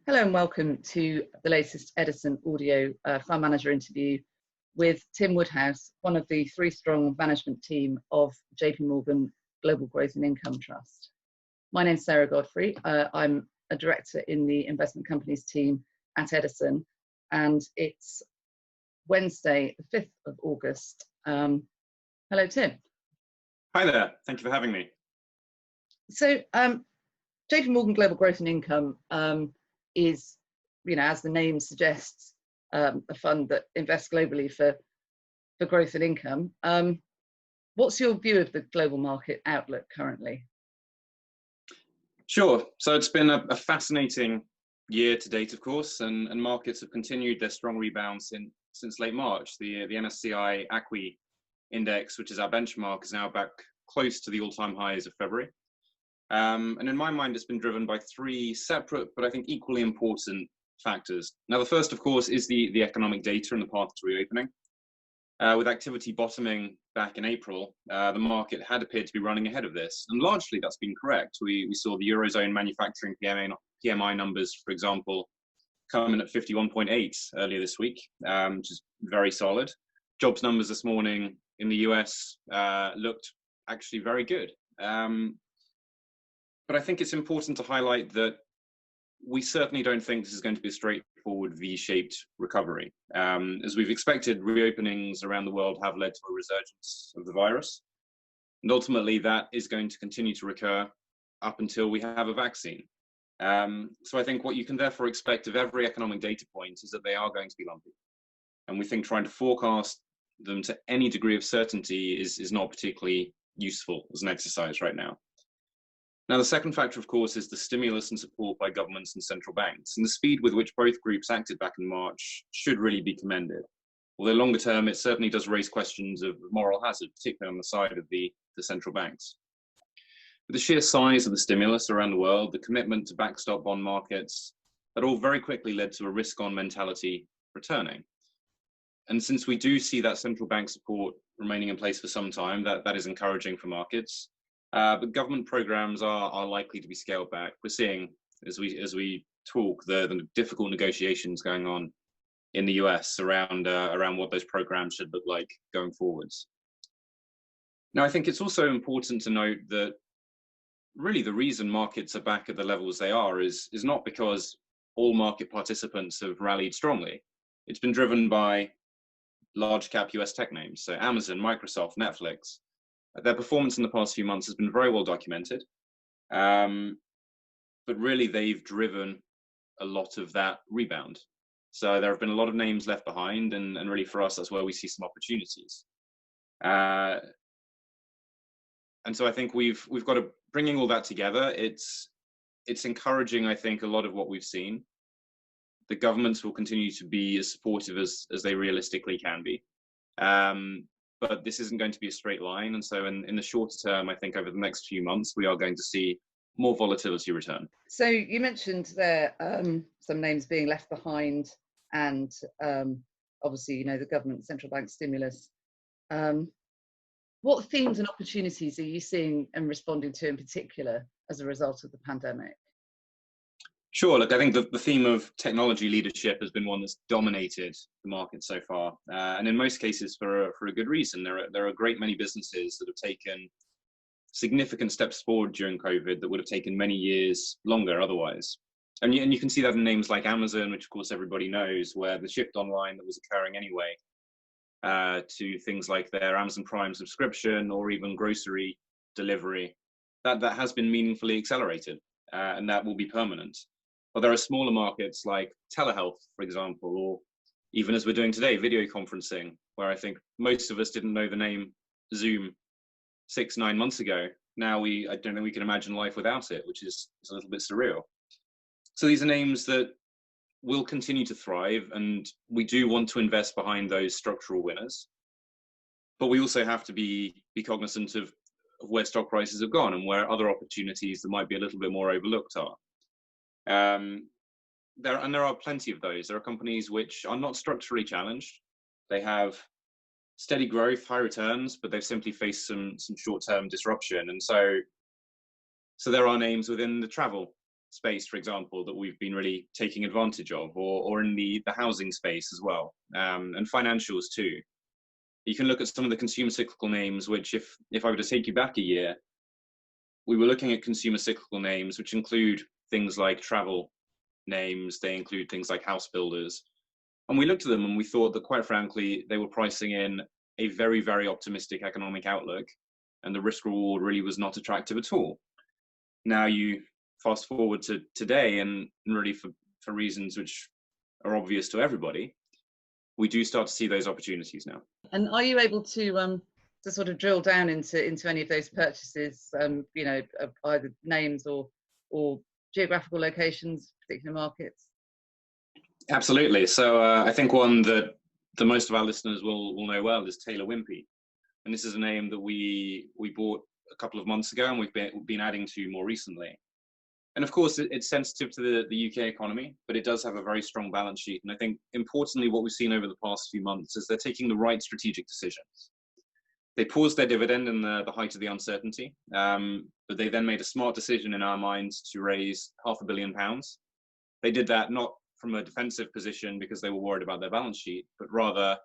Hello and welcome to the latest Edison audio fund manager interview with Tim Woodhouse, one of the three-strong management team of JPMorgan Global Growth Income Trust. My name is Sarah Godfrey. I'm a director in the investment companies team at Edison, and it's Wednesday, the 5th of August. Hello, Tim. Hi there. Thank you for having me. So, JPMorgan Global Growth Income is, as the name suggests, a fund that invests globally for growth and income. What's your view of the global market outlook currently? Sure. So it's been a fascinating year to date, of course, and markets have continued their strong rebound since late March. The MSCI ACWI index, which is our benchmark, is now back close to the all-time highs of February. And in my mind, it's been driven by three separate, but I think equally important factors. Now, the first, of course, is the economic data and the path to reopening. With activity bottoming back in April, the market had appeared to be running ahead of this. And largely that's been correct. We saw the Eurozone manufacturing PMI numbers, for example, come in at 51.8 earlier this week, which is very solid. Jobs numbers this morning in the US looked actually very good. But I think it's important to highlight that we certainly don't think this is going to be a straightforward V-shaped recovery. As we've expected, reopenings around the world have led to a resurgence of the virus. And ultimately, that is going to continue to recur up until we have a vaccine. So I think what you can therefore expect of every economic data point is that they are going to be lumpy. And we think trying to forecast them to any degree of certainty is not particularly useful as an exercise right now. Now, the second factor, of course, is the stimulus and support by governments and central banks. And the speed with which both groups acted back in March should really be commended. Although longer term, it certainly does raise questions of moral hazard, particularly on the side of the central banks. With the sheer size of the stimulus around the world, the commitment to backstop bond markets, that all very quickly led to a risk-on mentality returning. And since we do see that central bank support remaining in place for some time, that is encouraging for markets. But government programs are likely to be scaled back. We're seeing, as we talk, the difficult negotiations going on in the US around what those programs should look like going forwards. Now, I think it's also important to note that really the reason markets are back at the levels they are is not because all market participants have rallied strongly. It's been driven by large cap US tech names, so Amazon, Microsoft, Netflix. Their performance in the past few months has been very well documented, but really they've driven a lot of that rebound. So there have been a lot of names left behind, and really for us, that's where we see some opportunities. And so I think we've got to, bringing all that together, it's encouraging, I think, a lot of what we've seen. The governments will continue to be as supportive as they realistically can be. But this isn't going to be a straight line. And so in the shorter term, I think over the next few months, we are going to see more volatility return. So you mentioned there some names being left behind and obviously, the government central bank stimulus. What themes and opportunities are you seeing and responding to in particular as a result of the pandemic? Sure. Look, I think the theme of technology leadership has been one that's dominated the market so far, and in most cases for a good reason. There are a great many businesses that have taken significant steps forward during COVID that would have taken many years longer otherwise. And you can see that in names like Amazon, which of course everybody knows, where the shift online that was occurring anyway to things like their Amazon Prime subscription or even grocery delivery, that has been meaningfully accelerated, and that will be permanent. But there are smaller markets like telehealth, for example, or even as we're doing today, video conferencing, where I think most of us didn't know the name Zoom 6-9 months ago. Now I don't think we can imagine life without it, which is a little bit surreal. So these are names that will continue to thrive, and we do want to invest behind those structural winners. But we also have to be cognizant of where stock prices have gone and where other opportunities that might be a little bit more overlooked are. There are plenty of those. There are companies which are not structurally challenged. They have steady growth, high returns, but they've simply faced some short-term disruption. And so there are names within the travel space, for example, that we've been really taking advantage of, or in the housing space as well, and financials too. You can look at some of the consumer cyclical names, which if I were to take you back a year, we were looking at consumer cyclical names, which include things like travel names, they include things like house builders. And we looked at them and we thought that, quite frankly, they were pricing in a very, very optimistic economic outlook, and the risk reward really was not attractive at all. Now you fast forward to today, and really for reasons which are obvious to everybody, we do start to see those opportunities now. And are you able to sort of drill down into any of those purchases, you know, either names or geographical locations, particular markets? Absolutely. So I think one that the most of our listeners will know well is Taylor Wimpey, and this is a name that we bought a couple of months ago, and we've been adding to more recently. And of course, it's sensitive to the UK economy, but it does have a very strong balance sheet. And I think importantly, what we've seen over the past few months is they're taking the right strategic decisions. They paused their dividend in the height of the uncertainty, but they then made a smart decision in our minds to raise £500 million. They did that not from a defensive position because they were worried about their balance sheet, but rather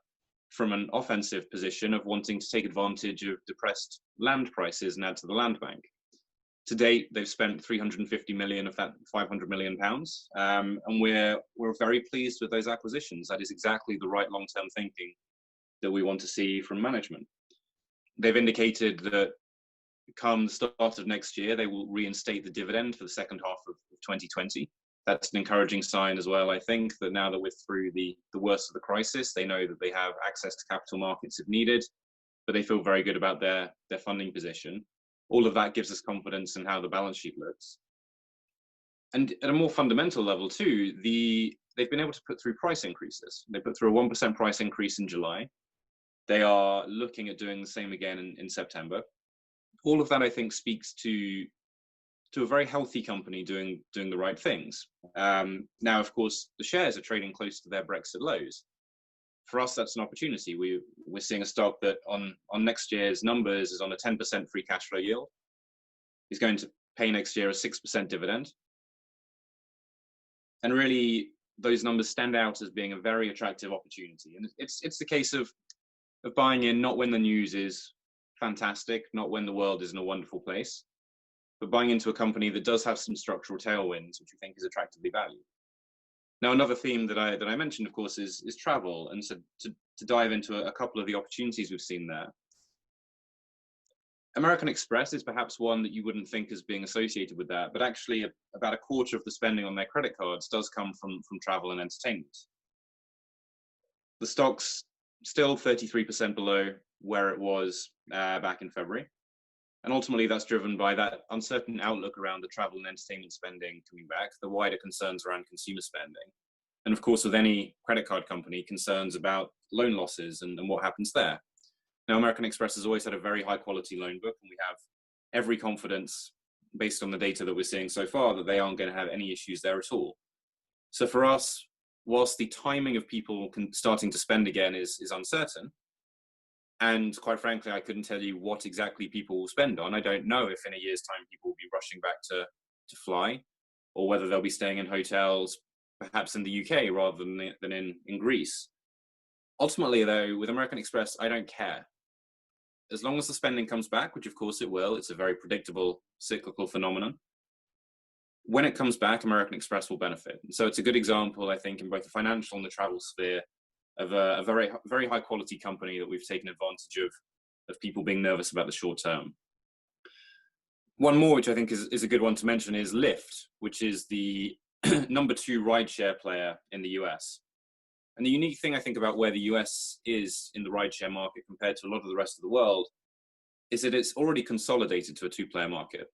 from an offensive position of wanting to take advantage of depressed land prices and add to the land bank. To date, they've spent 350 million of that 500 million pounds, and we're very pleased with those acquisitions. That is exactly the right long-term thinking that we want to see from management. They've indicated that come the start of next year, they will reinstate the dividend for the second half of 2020. That's an encouraging sign as well, I think, that now that we're through the worst of the crisis, they know that they have access to capital markets if needed, but they feel very good about their funding position. All of that gives us confidence in how the balance sheet looks. And at a more fundamental level too, they've been able to put through price increases. They put through a 1% price increase in July. They are looking at doing the same again in September. All of that, I think, speaks to a very healthy company doing the right things. Now, of course, the shares are trading close to their Brexit lows. For us, that's an opportunity. We're seeing a stock that on next year's numbers is on a 10% free cash flow yield. Is going to pay next year a 6% dividend. And really, those numbers stand out as being a very attractive opportunity. And it's the case of buying in not when the news is fantastic, not when the world is in a wonderful place, but buying into a company that does have some structural tailwinds, which we think is attractively valued. Now, another theme that I mentioned, of course, is travel. And so to dive into a couple of the opportunities we've seen there. American Express is perhaps one that you wouldn't think as being associated with that, but actually about a quarter of the spending on their credit cards does come from travel and entertainment. The stock's still 33% below where it was back in February. And ultimately, that's driven by that uncertain outlook around the travel and entertainment spending coming back, the wider concerns around consumer spending. And of course, with any credit card company, concerns about loan losses and what happens there. Now, American Express has always had a very high quality loan book, and we have every confidence, based on the data that we're seeing so far, that they aren't going to have any issues there at all. So for us, whilst the timing of people starting to spend again is uncertain, and quite frankly, I couldn't tell you what exactly people will spend on. I don't know if in a year's time people will be rushing back to fly, or whether they'll be staying in hotels, perhaps in the UK rather than in Greece. Ultimately, though, with American Express, I don't care. As long as the spending comes back, which of course it will, it's a very predictable cyclical phenomenon. When it comes back, American Express will benefit. And so it's a good example, I think, in both the financial and the travel sphere, of a very, very high quality company that we've taken advantage of people being nervous about the short term. One more, which I think is a good one to mention, is Lyft, which is the number 2 rideshare player in the US. And the unique thing I think about where the US is in the rideshare market compared to a lot of the rest of the world is that it's already consolidated to a 2-player market.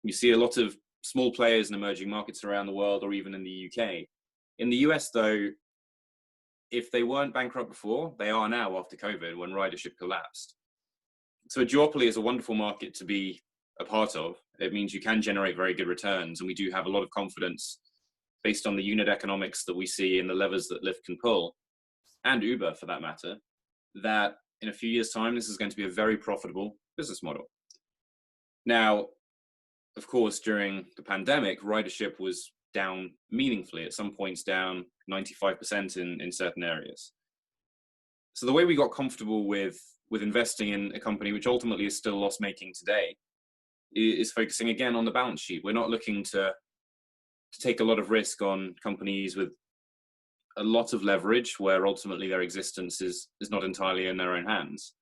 You see a lot of small players in emerging markets around the world, or even in the UK. In the US, though, if they weren't bankrupt before, they are now after COVID, when ridership collapsed. So a duopoly is a wonderful market to be a part of. It means you can generate very good returns, and we do have a lot of confidence based on the unit economics that we see and the levers that Lyft can pull, and Uber for that matter, that in a few years' time, this is going to be a very profitable business model. Now, of course, during the pandemic, ridership was down meaningfully, at some points down 95% in certain areas. So the way we got comfortable with investing in a company which ultimately is still loss-making today is focusing again on the balance sheet. We're not looking to take a lot of risk on companies with a lot of leverage, where ultimately their existence is not entirely in their own hands.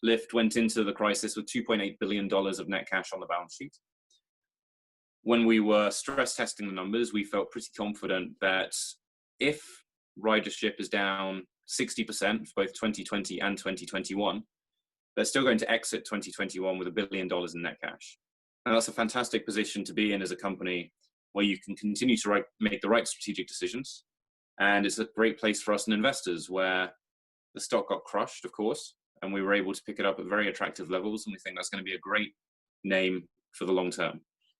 Lyft went into the crisis with $2.8 billion of net cash on the balance sheet. When we were stress testing the numbers, we felt pretty confident that if ridership is down 60% for both 2020 and 2021, they're still going to exit 2021 with $1 billion in net cash. And that's a fantastic position to be in as a company, where you can continue to make the right strategic decisions. And it's a great place for us and investors, where the stock got crushed, of course, and we were able to pick it up at very attractive levels. And we think that's going to be a great name for the long term.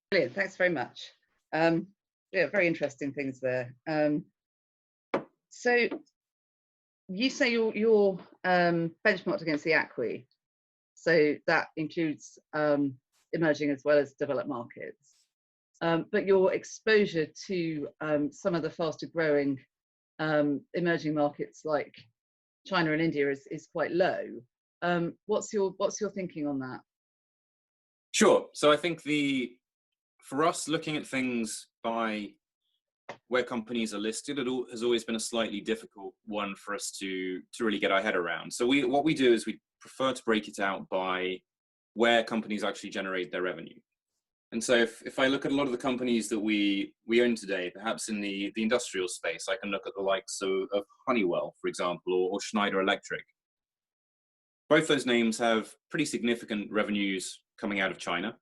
Brilliant, thanks very much. Yeah, very interesting things there. So you say you're benchmarked against the ACWI, so that includes emerging as well as developed markets. But your exposure to some of the faster growing emerging markets like China and India is quite low. What's your thinking on that? Sure. So I think for us, looking at things by where companies are listed, it has always been a slightly difficult one for us to really get our head around. So what we do is we prefer to break it out by where companies actually generate their revenue. And so if I look at a lot of the companies that we own today, perhaps in the industrial space, I can look at the likes of Honeywell, for example, or Schneider Electric. Both those names have pretty significant revenues coming out of China,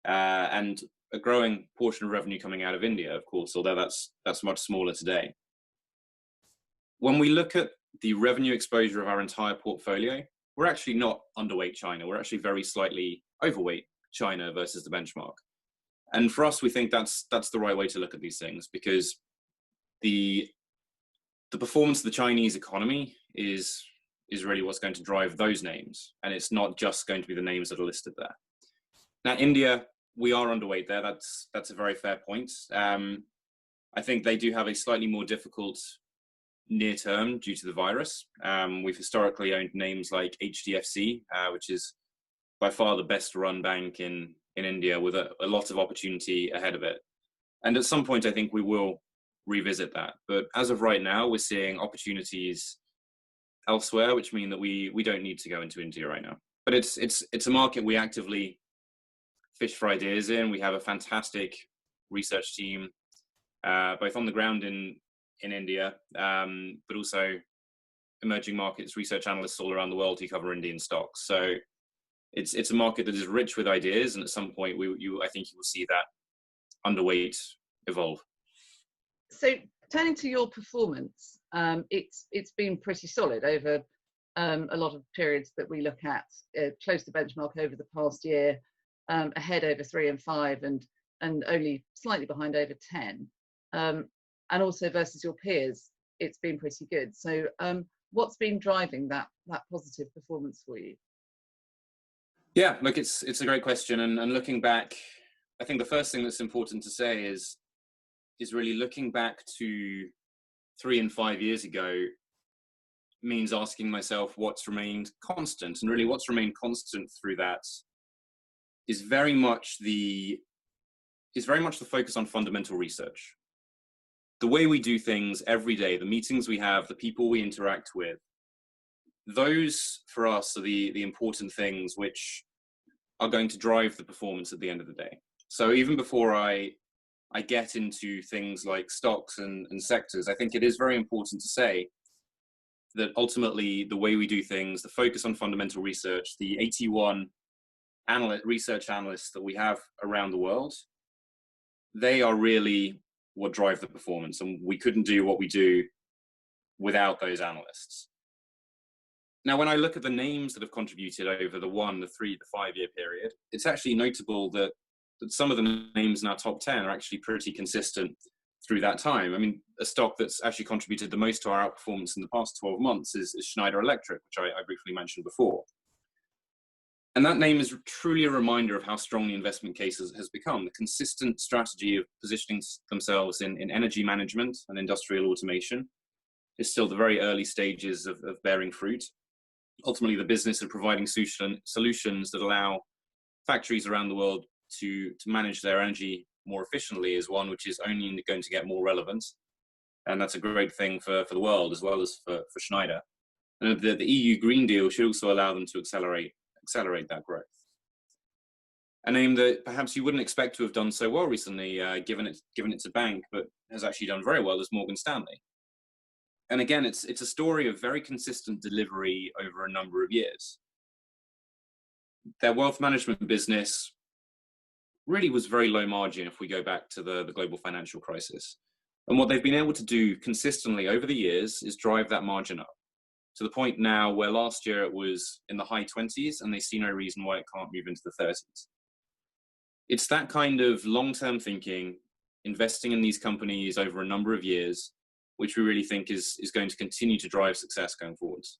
and a growing portion of revenue coming out of India, of course, although that's much smaller today. When we look at the revenue exposure of our entire portfolio, we're actually not underweight China. We're actually very slightly overweight China versus the benchmark. And for us, we think that's the right way to look at these things, because the performance of the Chinese economy is really what's going to drive those names. And it's not just going to be the names that are listed there. Now, India, we are underweight there. That's a very fair point. I think they do have a slightly more difficult near term due to the virus. We've historically owned names like HDFC, which is by far the best run bank in India, with a lot of opportunity ahead of it. And at some point, I think we will revisit that. But as of right now, we're seeing opportunities elsewhere, which mean that we don't need to go into India right now. But it's a market we actively fish for ideas in. We have a fantastic research team, both on the ground in India, but also emerging markets research analysts all around the world who cover Indian stocks. So it's a market that is rich with ideas, and at some point I think you will see that underweight evolve. So turning to your performance, it's been pretty solid over a lot of periods that we look at, close to benchmark over the past year, ahead over 3 and 5, and only slightly behind over 10, and also versus your peers, it's been pretty good. So what's been driving that positive performance for you? Yeah, look, it's a great question, and looking back, I think the first thing that's important to say is really looking back to 3 and 5 years ago means asking myself what's remained constant, and really what's remained constant through that is very much the focus on fundamental research. The way we do things every day, the meetings we have, the people we interact with, those for us are the important things which are going to drive the performance at the end of the day. So even before I get into things like stocks and sectors, I think it is very important to say that ultimately the way we do things, the focus on fundamental research, the 81 research analysts that we have around the world, they are really what drive the performance, and we couldn't do what we do without those analysts. Now, when I look at the names that have contributed over the 1, the 3, the 5 year period, it's actually notable that some of the names in our top 10 are actually pretty consistent through that time. I mean, a stock that's actually contributed the most to our outperformance in the past 12 months is Schneider Electric, which I briefly mentioned before. And that name is truly a reminder of how strong the investment case has become. The consistent strategy of positioning themselves in energy management and industrial automation is still the very early stages of bearing fruit. Ultimately, the business of providing solutions that allow factories around the world to manage their energy more efficiently is one which is only going to get more relevant. And that's a great thing for the world as well as for Schneider. And the EU Green Deal should also allow them to accelerate that growth. A name that perhaps you wouldn't expect to have done so well recently, given it's a bank, but has actually done very well, is Morgan Stanley. And again, it's a story of very consistent delivery over a number of years. Their wealth management business really was very low margin if we go back to the global financial crisis. And what they've been able to do consistently over the years is drive that margin up to the point now where last year it was in the high 20s, and they see no reason why it can't move into the 30s. It's that kind of long-term thinking, investing in these companies over a number of years, which we really think is going to continue to drive success going forwards.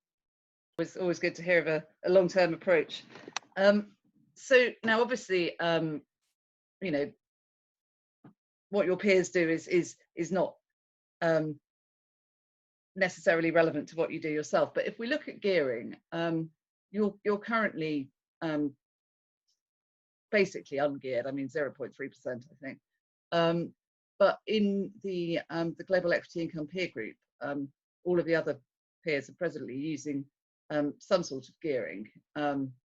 It's always good to hear of a long-term approach. So now, obviously, you know, what your peers do is not necessarily relevant to what you do yourself. But if we look at gearing, you're currently basically ungeared. I mean, 0.3%, I think. But in the global equity income peer group, all of the other peers are presently using some sort of gearing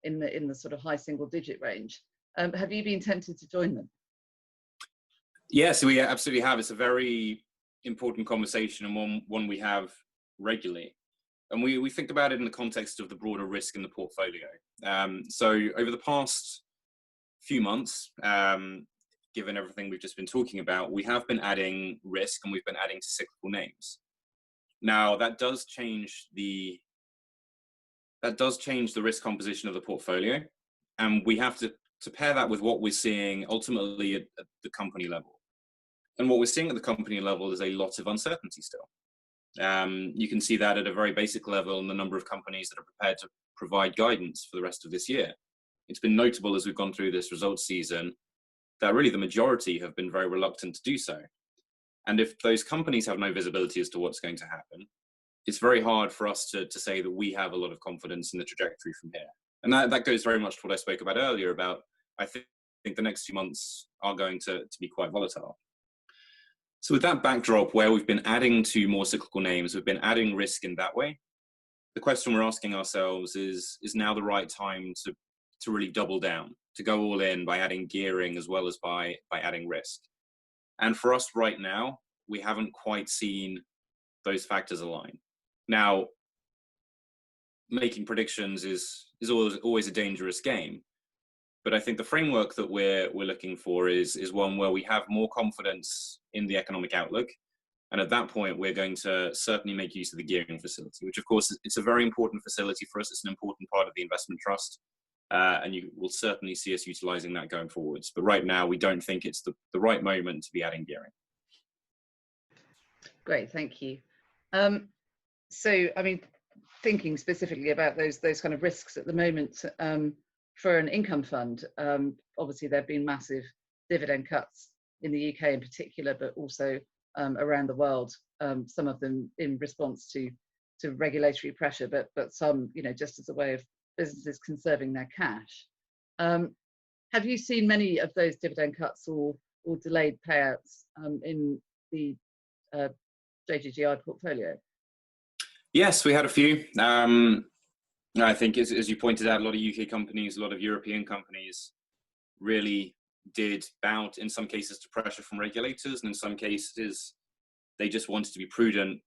in the sort of high single-digit range. Have you been tempted to join them? Yes, we absolutely have. It's a very important conversation, and one we have regularly. And we think about it in the context of the broader risk in the portfolio. So over the past few months, given everything we've just been talking about, we have been adding risk, and we've been adding to cyclical names. Now, that does change the risk composition of the portfolio, and we have to pair that with what we're seeing ultimately at the company level. And what we're seeing at the company level is a lot of uncertainty still. You can see that at a very basic level in the number of companies that are prepared to provide guidance for the rest of this year. It's been notable as we've gone through this results season that really the majority have been very reluctant to do so. And if those companies have no visibility as to what's going to happen, it's very hard for us to say that we have a lot of confidence in the trajectory from here. And that goes very much to what I spoke about earlier about, I think the next few months are going to be quite volatile. So with that backdrop, where we've been adding to more cyclical names, we've been adding risk in that way. The question we're asking ourselves is now the right time to really double down, to go all in by adding gearing as well as by adding risk? And for us right now, we haven't quite seen those factors align. Now, making predictions is always a dangerous game. But I think the framework that we're looking for is one where we have more confidence in the economic outlook. And at that point, we're going to certainly make use of the gearing facility, which of course, it's a very important facility for us. It's an important part of the investment trust. And you will certainly see us utilizing that going forwards. But right now, we don't think it's the right moment to be adding gearing. Great, thank you. So, I mean, thinking specifically about those kind of risks at the moment, for an income fund, obviously there have been massive dividend cuts in the UK in particular, but also around the world, some of them in response to regulatory pressure, but some, you know, just as a way of businesses conserving their cash. Have you seen many of those dividend cuts or delayed payouts in the JGGI portfolio? Yes, we had a few. I think, as you pointed out, a lot of UK companies, a lot of European companies really did bow, in some cases, to pressure from regulators, and in some cases, they just wanted to be prudent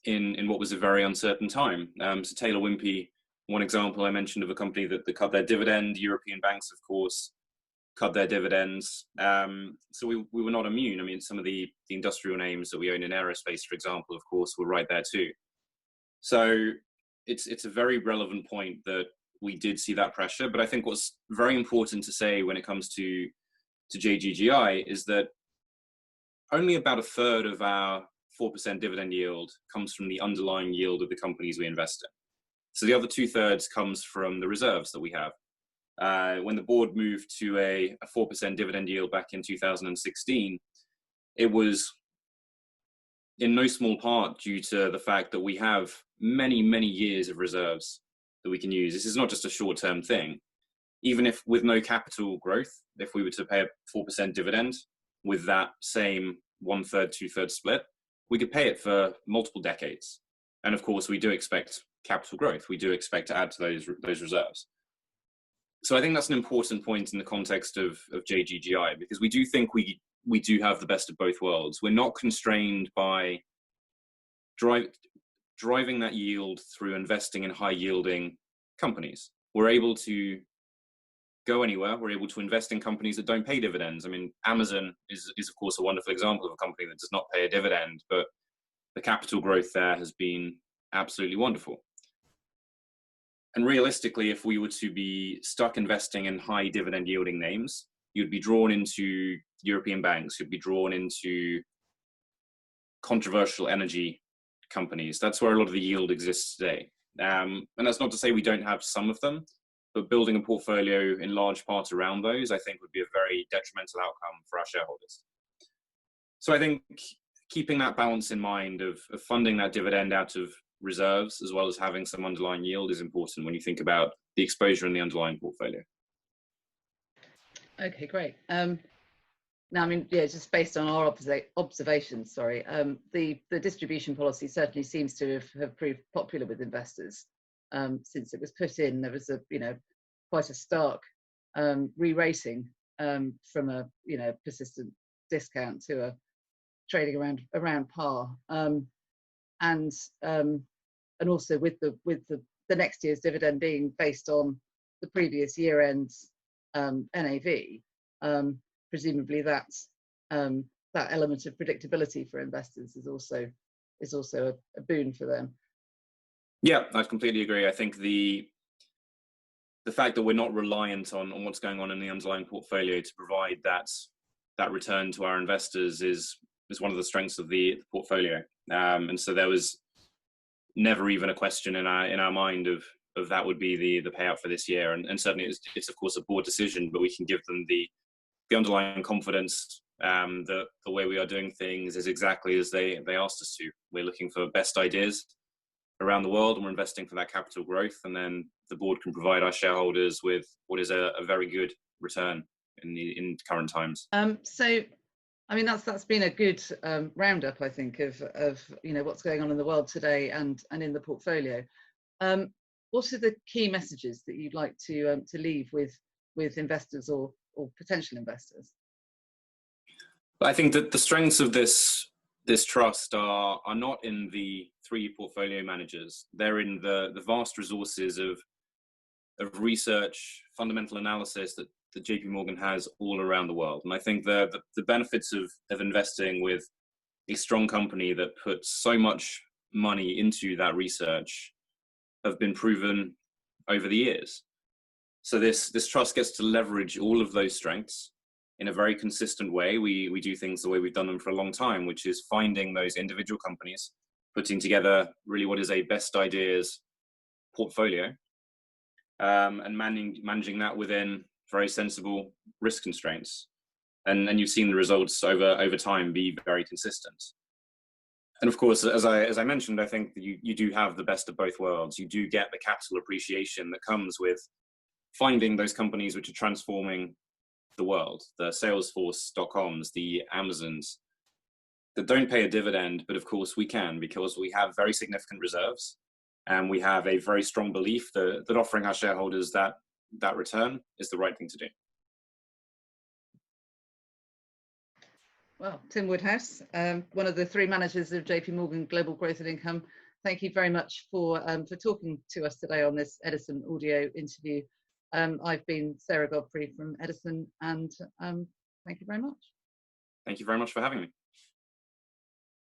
in what was a very uncertain time. So Taylor Wimpey, one example I mentioned of a company that cut their dividend. European banks, of course, cut their dividends. So we were not immune. I mean, some of the industrial names that we own in aerospace, for example, of course, were right there too. So it's a very relevant point that we did see that pressure. But I think what's very important to say when it comes to JGGI is that only about a third of our 4% dividend yield comes from the underlying yield of the companies we invest in. So the other 2/3 comes from the reserves that we have. When the board moved to a 4% dividend yield back in 2016, it was in no small part due to the fact that we have many, many years of reserves that we can use. This is not just a short-term thing. Even if with no capital growth, if we were to pay a 4% dividend with that same 1/3, 2/3 split, we could pay it for multiple decades. And of course, we do expect capital growth. We do expect to add to those reserves. So I think that's an important point in the context of JGGI, because we do think we do have the best of both worlds. We're not constrained by driving that yield through investing in high-yielding companies. We're able to go anywhere. We're able to invest in companies that don't pay dividends. I mean, Amazon is of course a wonderful example of a company that does not pay a dividend, but the capital growth there has been absolutely wonderful. And realistically, if we were to be stuck investing in high dividend yielding names, you'd be drawn into European banks, you'd be drawn into controversial energy companies. That's where a lot of the yield exists today. And that's not to say we don't have some of them, but building a portfolio in large part around those, I think, would be a very detrimental outcome for our shareholders. So I think keeping that balance in mind of funding that dividend out of reserves, as well as having some underlying yield, is important when you think about the exposure in the underlying portfolio. Okay, great. Now, I mean, yeah, just based on our observations, the distribution policy certainly seems to have proved popular with investors. Since it was put in, there was quite a stark re-rating from a persistent discount to a trading around par, and also with the next year's dividend being based on the previous year end's NAV, presumably that element of predictability for investors is also a boon for them. Yeah, I completely agree. I think the fact that we're not reliant on what's going on in the underlying portfolio to provide that return to our investors is one of the strengths of the portfolio. And so there was never even a question in our mind of that would be the payout for this year. And certainly it's of course a board decision, but we can give them the underlying confidence that the way we are doing things is exactly as they asked us to. We're looking for best ideas around the world, and we're investing for that capital growth, and then the board can provide our shareholders with what is a very good return in current times. So I mean, that's been a good roundup, I think, of what's going on in the world today and in the portfolio. What are the key messages that you'd like to leave with investors or potential investors? I think that the strengths of this trust are not in the 3 portfolio managers. They're in the vast resources of research, fundamental analysis that JPMorgan has all around the world. And I think the benefits of investing with a strong company that puts so much money into that research have been proven over the years. So this trust gets to leverage all of those strengths in a very consistent way. We do things the way we've done them for a long time, which is finding those individual companies, putting together really what is a best ideas portfolio, and managing that within very sensible risk constraints. And you've seen the results over time be very consistent. And of course, as I mentioned, I think that you do have the best of both worlds. You do get the capital appreciation that comes with finding those companies which are transforming the world, the Salesforce.coms, the Amazons, that don't pay a dividend, but of course we can, because we have very significant reserves, and we have a very strong belief that offering our shareholders that return is the right thing to do. Well, Tim Woodhouse, one of the 3 managers of JPMorgan Global Growth Income, thank you very much for talking to us today on this Edison audio interview. I've been Sarah Godfrey from Edison, and thank you very much. Thank you very much for having me.